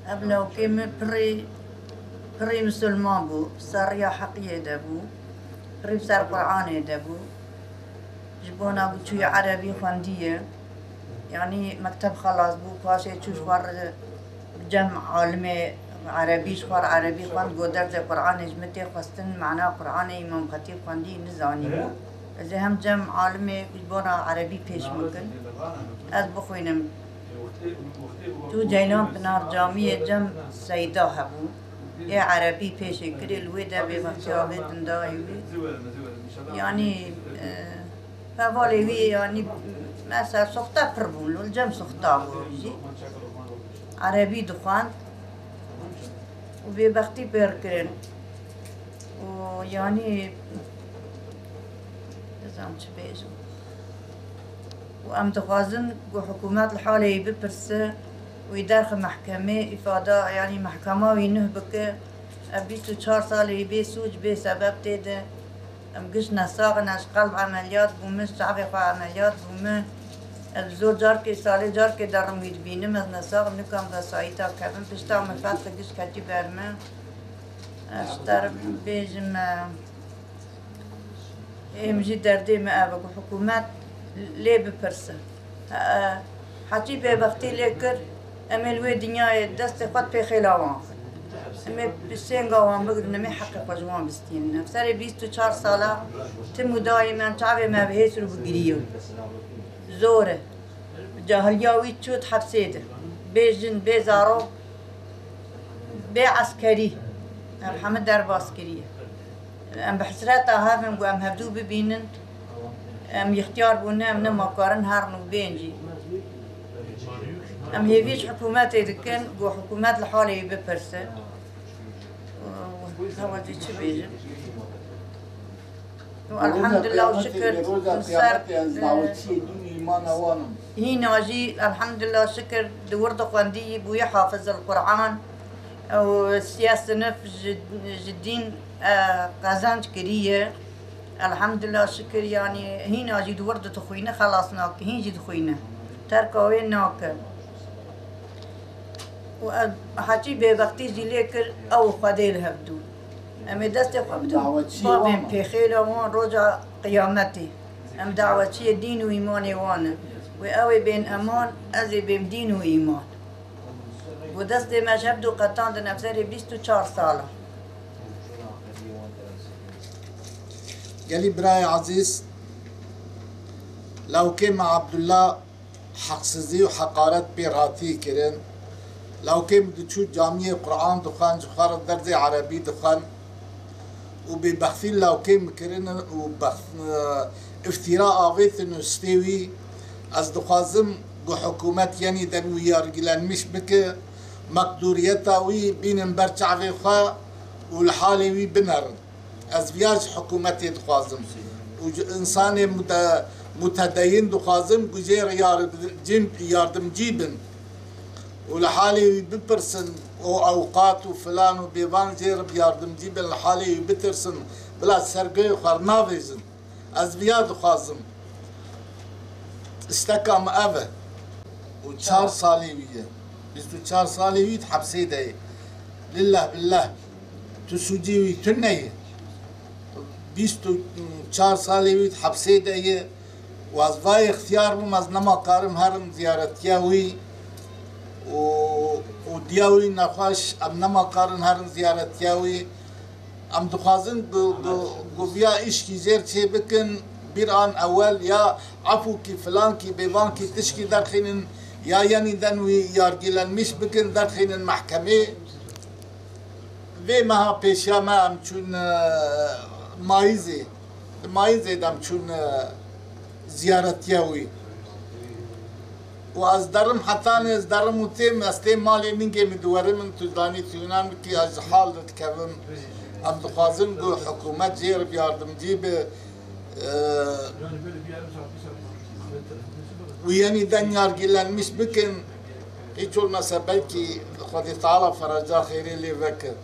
أبلو كم بري مسلمان بو ساريا حقية دبو بري بسار قرآن دبو جبونا بو شوي عربي خواندية يعني مكتب خلاص بو كواسي تشوش ور جمع عالمي عربي شوار عربي خواند قدر زي قرآن جمتي خواستن معناه قرآن إمام خطيب خواندي نزاني بو إذا هم جمع عالمي جبونا عربي بيش ممكن أز بخوينم تو جيلان بنار جامعة جم سيدا هبو يا عربي بيش كري الويدا بمختيابي دنداي يعني فوالي وي يعني مثلا سخطة بربون الجم سخطة بوجي عربي دخان وببختي بيركرين ويعني نظام شبيزو وأم تخازن وحكومات الحالة ببرسة ويدارخ محكمة إفادة يعني محكمة وينهبك أبيتو 4 سال يبي سوج بي سبب تيدا أم قشنا ساغنا قلب عمليات بومش شعبي خوا عمليات بومه الزور جاركي سالي جاركي دارم يدبينه مثلا ساغ نكام بسايتا كابن بشتا مفتح قش كتي برمه اشتر بيجم امجي دردي ما أبقى حكومات ليه ببرسه حتى بوقتي لكر أملوي دنيا دست قد بخلاوان أما بسين قوام بقدر نمي حقق جوان بستين نفسري 24 سالة تمو دائما شعبي ما بهيسرو بقريو زوره جاهلياوي تشوت حبسيده بيجن بيزارو بعسكري محمد درب عسكرية أم بحسراتها هافم وأم هبدو ببينن أم يختار بونا أم نما قارن هارنو بينجي أم هيفيش حكومات يدكن جو حكومات الحالة يببرسه هو دي تبيجن والحمد لله وشكر هي ناجي الحمد لله شكر دورد قواندي بويا حافظ القرآن والسياسة نف جدين قازانج كريه الحمد لله شكر يعني هي ناجي دورد تخوينا خلاص ناك هي جد خوينا تركوين ناك وحكي بوقتي جيليكر أو خديل هبدو أم دست خبدو بابين بخيل وان رجع قيامتي أم دعوتي دين وإيمان وانا وأوي بين أمان أزي بين دين وإيمان ودست ما شبدو قطان نفسري 24 سالة قالي براي عزيز لو كان مع عبد الله حق سزي وحقارات بيراتي كرن لو كان بدو تشوف جامعة قرآن دخان جخار درزي عربي دخان وببخثين لو كان مكرن وبخ افتراء آغيث انه استوي از دخازم جو حكومات يعني دنويا رجلان مش بك مقدوريتا وي بين برشع في خا والحالي وي بنر از بياج حكومتي دخازم وإنسان متدين دخازم جير ياردم جيبن ولحالي ببرسن اوقات وفلان وبيبان جير بياردم جيبن لحالي بترسن بلا سرقي وخرنافيزن از بياد خازم استكام أبا و4 صاليوية 24 صاليوية حبسي داي لله بالله تسوديوي تنية 24 صاليوية حبسي داي وازفاي اختيار بمز نما قارم هرم زيارتياوي ودياوي نخاش ام نما قارن هرم زيارتياوي ام دخازن بیا ایشکی زیر چه بکن bir an evvel ya afu ki falan ki bevan ki tişki derkhinin ya yeniden yargılanmış bugün derkhinin mahkeme ve maha peşama amçun maize amçun ziyaret yavi و از درم حتی از درم وتیم استیم مالی منگی مدوارم تدانی تونم کی از حال دکم ام دخازن گو حکومت زیر بیاردمجی به ويعني دنيار جيلان مش بكن هيك olmasa belki خدي تعالى فرجا خيري لي فكر